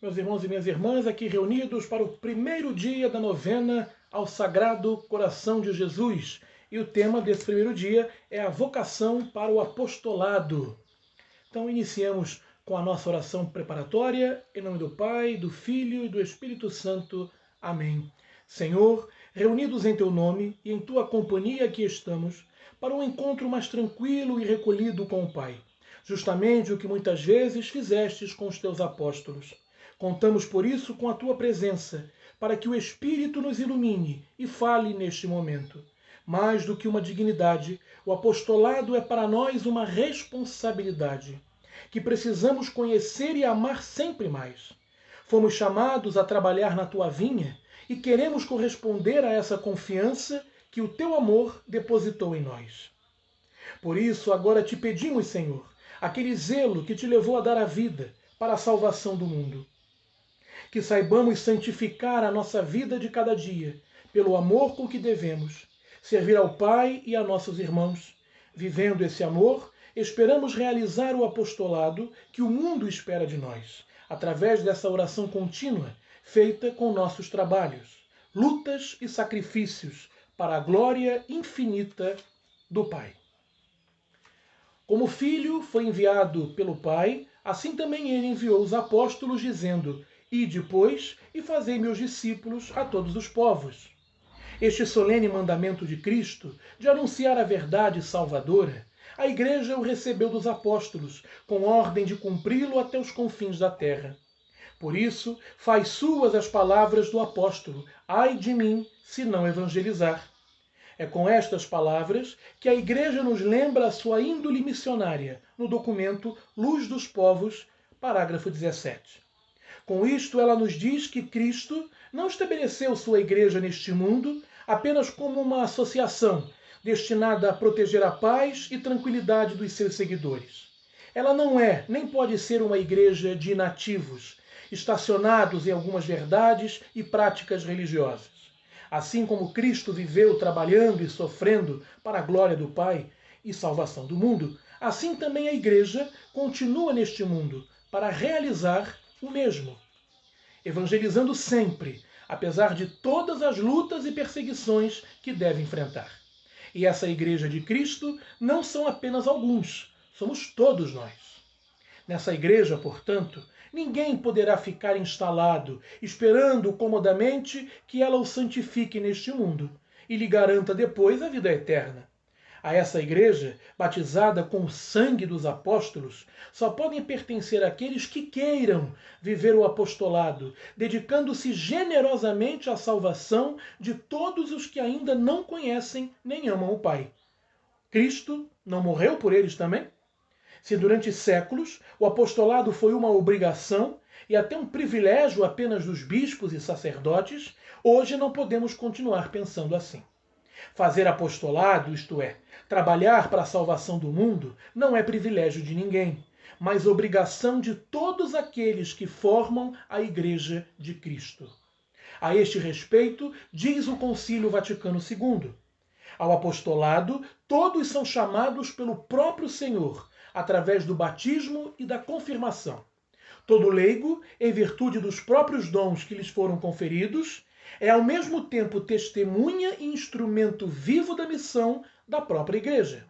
Meus irmãos e minhas irmãs, aqui reunidos para o primeiro dia da novena ao Sagrado Coração de Jesus. E o tema desse primeiro dia é a vocação para o apostolado. Então iniciamos com a nossa oração preparatória, em nome do Pai, do Filho e do Espírito Santo. Amém. Senhor, reunidos em Teu nome e em Tua companhia aqui estamos, para um encontro mais tranquilo e recolhido com o Pai. Justamente o que muitas vezes fizestes com os Teus apóstolos. Contamos por isso com a Tua presença, para que o Espírito nos ilumine e fale neste momento. Mais do que uma dignidade, o apostolado é para nós uma responsabilidade, que precisamos conhecer e amar sempre mais. Fomos chamados a trabalhar na Tua vinha e queremos corresponder a essa confiança que o Teu amor depositou em nós. Por isso, agora te pedimos, Senhor, aquele zelo que te levou a dar a vida para a salvação do mundo. Que saibamos santificar a nossa vida de cada dia, pelo amor com que devemos servir ao Pai e a nossos irmãos. Vivendo esse amor, esperamos realizar o apostolado que o mundo espera de nós, através dessa oração contínua, feita com nossos trabalhos, lutas e sacrifícios, para a glória infinita do Pai. Como o Filho foi enviado pelo Pai, assim também ele enviou os apóstolos, dizendo: Ide, pois, e fazei meus discípulos a todos os povos. Este solene mandamento de Cristo, de anunciar a verdade salvadora, a Igreja o recebeu dos apóstolos, com ordem de cumpri-lo até os confins da terra. Por isso, faz suas as palavras do apóstolo: Ai de mim, se não evangelizar. É com estas palavras que a Igreja nos lembra a sua índole missionária, no documento Luz dos Povos, parágrafo 17. Com isto, ela nos diz que Cristo não estabeleceu sua Igreja neste mundo apenas como uma associação destinada a proteger a paz e tranquilidade dos seus seguidores. Ela não é, nem pode ser uma igreja de inativos, estacionados em algumas verdades e práticas religiosas. Assim como Cristo viveu trabalhando e sofrendo para a glória do Pai e salvação do mundo, assim também a Igreja continua neste mundo para realizar o mesmo, evangelizando sempre, apesar de todas as lutas e perseguições que deve enfrentar. E essa Igreja de Cristo não são apenas alguns, somos todos nós. Nessa Igreja, portanto, ninguém poderá ficar instalado, esperando comodamente que ela o santifique neste mundo e lhe garanta depois a vida eterna. A essa Igreja, batizada com o sangue dos apóstolos, só podem pertencer aqueles que queiram viver o apostolado, dedicando-se generosamente à salvação de todos os que ainda não conhecem nem amam o Pai. Cristo não morreu por eles também? Se durante séculos o apostolado foi uma obrigação e até um privilégio apenas dos bispos e sacerdotes, hoje não podemos continuar pensando assim. Fazer apostolado, isto é, trabalhar para a salvação do mundo, não é privilégio de ninguém, mas obrigação de todos aqueles que formam a Igreja de Cristo. A este respeito, diz o Concílio Vaticano II: ao apostolado, todos são chamados pelo próprio Senhor, através do batismo e da confirmação. Todo leigo, em virtude dos próprios dons que lhes foram conferidos, é ao mesmo tempo testemunha e instrumento vivo da missão da própria Igreja.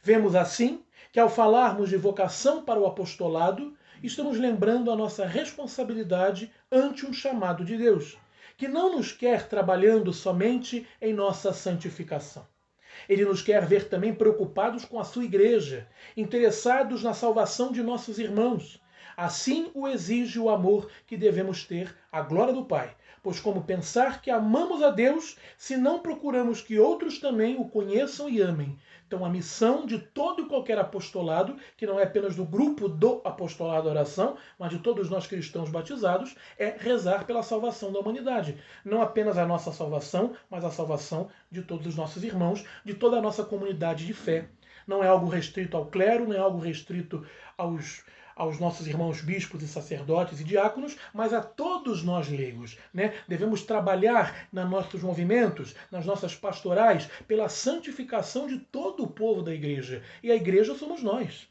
Vemos assim que, ao falarmos de vocação para o apostolado, estamos lembrando a nossa responsabilidade ante um chamado de Deus, que não nos quer trabalhando somente em nossa santificação. Ele nos quer ver também preocupados com a sua Igreja, interessados na salvação de nossos irmãos. Assim o exige o amor que devemos ter à glória do Pai, pois como pensar que amamos a Deus se não procuramos que outros também o conheçam e amem? Então a missão de todo e qualquer apostolado, que não é apenas do grupo do apostolado da oração, mas de todos nós cristãos batizados, é rezar pela salvação da humanidade. Não apenas a nossa salvação, mas a salvação de todos os nossos irmãos, de toda a nossa comunidade de fé. Não é algo restrito ao clero, não é algo restrito aos nossos irmãos bispos e sacerdotes e diáconos, mas a todos nós leigos, né? Devemos trabalhar nos nossos movimentos, nas nossas pastorais, pela santificação de todo o povo da Igreja. E a Igreja somos nós.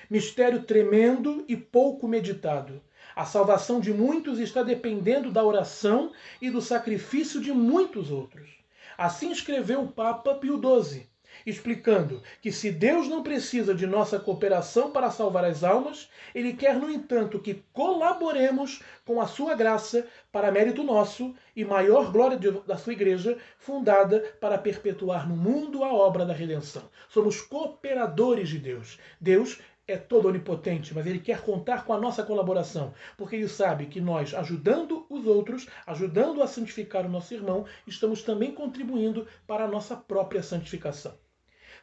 Mistério tremendo e pouco meditado. A salvação de muitos está dependendo da oração e do sacrifício de muitos outros. Assim escreveu o Papa Pio XII, explicando que se Deus não precisa de nossa cooperação para salvar as almas, ele quer, no entanto, que colaboremos com a sua graça para mérito nosso e maior glória da sua igreja, fundada para perpetuar no mundo a obra da redenção. Somos cooperadores de Deus. Deus é todo onipotente, mas ele quer contar com a nossa colaboração, porque ele sabe que nós, ajudando os outros, ajudando a santificar o nosso irmão, estamos também contribuindo para a nossa própria santificação.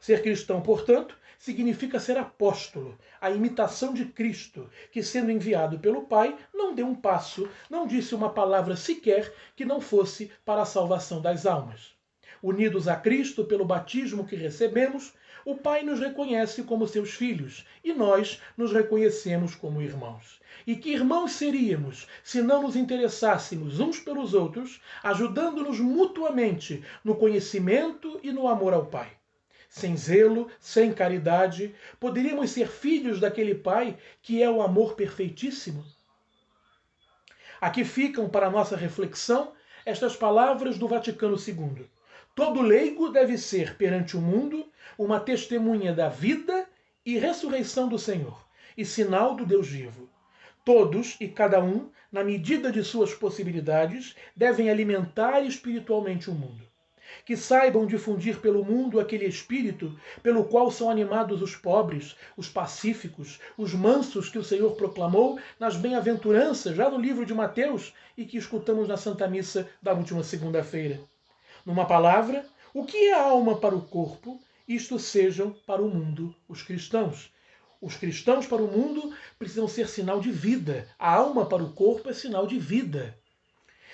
Ser cristão, portanto, significa ser apóstolo, a imitação de Cristo, que, sendo enviado pelo Pai, não deu um passo, não disse uma palavra sequer que não fosse para a salvação das almas. Unidos a Cristo pelo batismo que recebemos, o Pai nos reconhece como seus filhos e nós nos reconhecemos como irmãos. E que irmãos seríamos se não nos interessássemos uns pelos outros, ajudando-nos mutuamente no conhecimento e no amor ao Pai? Sem zelo, sem caridade, poderíamos ser filhos daquele Pai que é o amor perfeitíssimo? Aqui ficam para nossa reflexão estas palavras do Vaticano II. Todo leigo deve ser, perante o mundo, uma testemunha da vida e ressurreição do Senhor, e sinal do Deus vivo. Todos e cada um, na medida de suas possibilidades, devem alimentar espiritualmente o mundo. Que saibam difundir pelo mundo aquele espírito pelo qual são animados os pobres, os pacíficos, os mansos que o Senhor proclamou nas bem-aventuranças, já no livro de Mateus, e que escutamos na Santa Missa da última segunda-feira. Numa palavra, o que é a alma para o corpo, isto sejam para o mundo os cristãos. Os cristãos para o mundo precisam ser sinal de vida. A alma para o corpo é sinal de vida.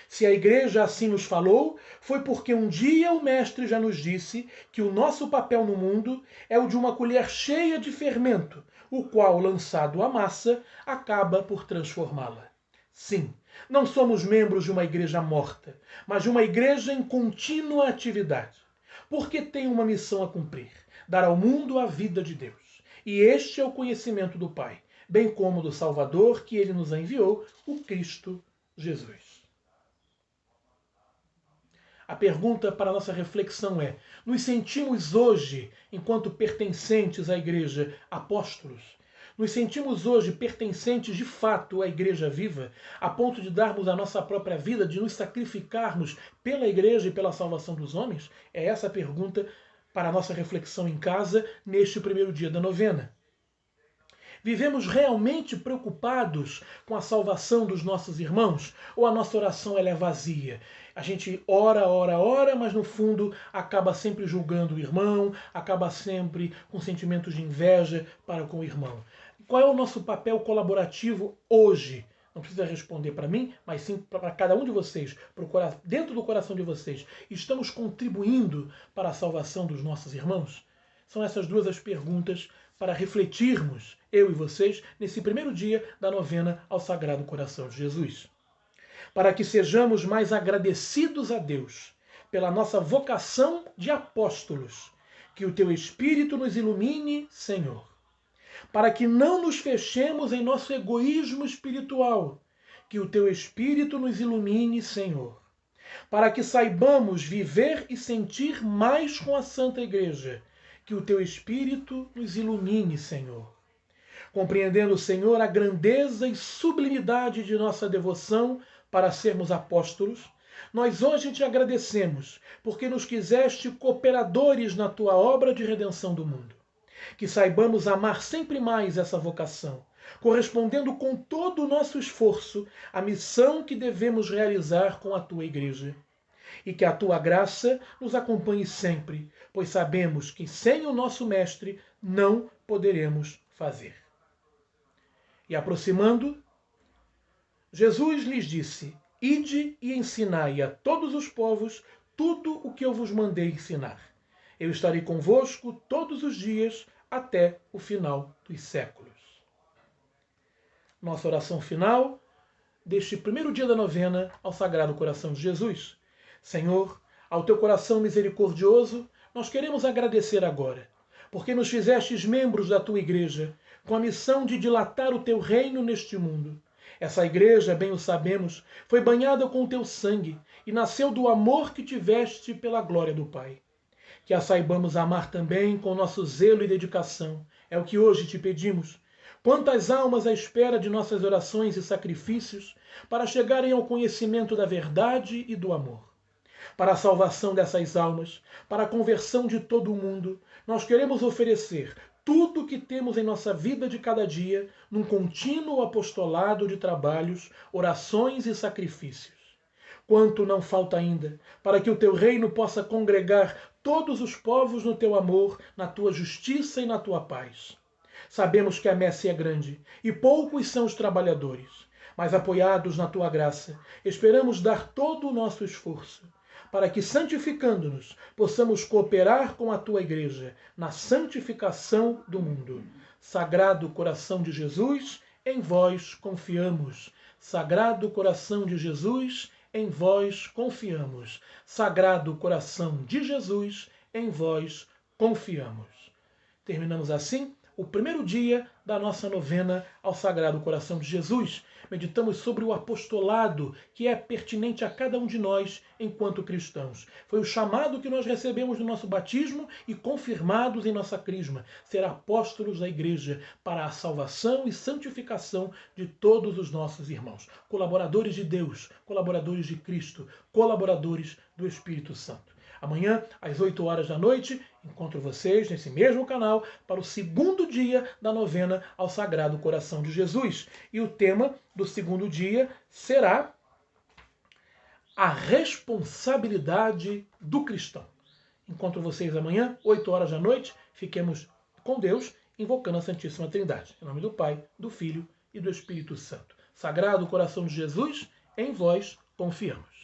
Se a Igreja assim nos falou, foi porque um dia o Mestre já nos disse que o nosso papel no mundo é o de uma colher cheia de fermento, o qual, lançado à massa, acaba por transformá-la. Sim, não somos membros de uma igreja morta, mas de uma igreja em contínua atividade, porque tem uma missão a cumprir, dar ao mundo a vida de Deus. E este é o conhecimento do Pai, bem como do Salvador que ele nos enviou, o Cristo Jesus. A pergunta para a nossa reflexão é: nos sentimos hoje, enquanto pertencentes à Igreja, apóstolos? Nos sentimos hoje pertencentes de fato à Igreja viva, a ponto de darmos a nossa própria vida, de nos sacrificarmos pela Igreja e pela salvação dos homens? É essa a pergunta para a nossa reflexão em casa neste primeiro dia da novena. Vivemos realmente preocupados com a salvação dos nossos irmãos? Ou a nossa oração ela é vazia? A gente ora, mas no fundo acaba sempre julgando o irmão, acaba sempre com sentimentos de inveja para com o irmão. Qual é o nosso papel colaborativo hoje? Não precisa responder para mim, mas sim para cada um de vocês, dentro do coração de vocês. Estamos contribuindo para a salvação dos nossos irmãos? São essas duas as perguntas para refletirmos, eu e vocês, nesse primeiro dia da novena ao Sagrado Coração de Jesus. Para que sejamos mais agradecidos a Deus pela nossa vocação de apóstolos, que o Teu Espírito nos ilumine, Senhor. Para que não nos fechemos em nosso egoísmo espiritual, que o Teu Espírito nos ilumine, Senhor. Para que saibamos viver e sentir mais com a Santa Igreja, que o Teu Espírito nos ilumine, Senhor. Compreendendo, Senhor, a grandeza e sublimidade de nossa devoção para sermos apóstolos, nós hoje te agradecemos, porque nos quiseste cooperadores na Tua obra de redenção do mundo. Que saibamos amar sempre mais essa vocação, correspondendo com todo o nosso esforço à missão que devemos realizar com a Tua Igreja. E que a Tua graça nos acompanhe sempre, pois sabemos que sem o nosso Mestre não poderemos fazer. E aproximando, Jesus lhes disse: Ide e ensinai a todos os povos tudo o que eu vos mandei ensinar. Eu estarei convosco todos os dias até o final dos séculos. Nossa oração final deste primeiro dia da novena ao Sagrado Coração de Jesus. Senhor, ao Teu coração misericordioso, nós queremos agradecer agora, porque nos fizestes membros da Tua Igreja, com a missão de dilatar o Teu reino neste mundo. Essa igreja, bem o sabemos, foi banhada com o teu sangue e nasceu do amor que tiveste pela glória do Pai. Que a saibamos amar também com nosso zelo e dedicação. É o que hoje te pedimos. Quantas almas à espera de nossas orações e sacrifícios para chegarem ao conhecimento da verdade e do amor. Para a salvação dessas almas, para a conversão de todo o mundo, nós queremos oferecer tudo o que temos em nossa vida de cada dia num contínuo apostolado de trabalhos, orações e sacrifícios. Quanto não falta ainda para que o teu reino possa congregar todos os povos no teu amor, na tua justiça e na tua paz. Sabemos que a messe é grande e poucos são os trabalhadores, mas apoiados na tua graça, esperamos dar todo o nosso esforço para que, santificando-nos, possamos cooperar com a tua igreja na santificação do mundo. Sagrado coração de Jesus, em vós confiamos. Sagrado coração de Jesus, em vós confiamos. Sagrado coração de Jesus, em vós confiamos. Terminamos assim o primeiro dia da nossa novena ao Sagrado Coração de Jesus. Meditamos sobre o apostolado que é pertinente a cada um de nós enquanto cristãos. Foi o chamado que nós recebemos no nosso batismo e confirmados em nossa crisma, ser apóstolos da igreja para a salvação e santificação de todos os nossos irmãos. Colaboradores de Deus, colaboradores de Cristo, colaboradores do Espírito Santo. Amanhã, às 8 horas da noite, encontro vocês nesse mesmo canal para o segundo dia da novena ao Sagrado Coração de Jesus. E o tema do segundo dia será a responsabilidade do cristão. Encontro vocês amanhã, 8 horas da noite. Fiquemos com Deus, invocando a Santíssima Trindade. Em nome do Pai, do Filho e do Espírito Santo. Sagrado Coração de Jesus, em vós confiamos.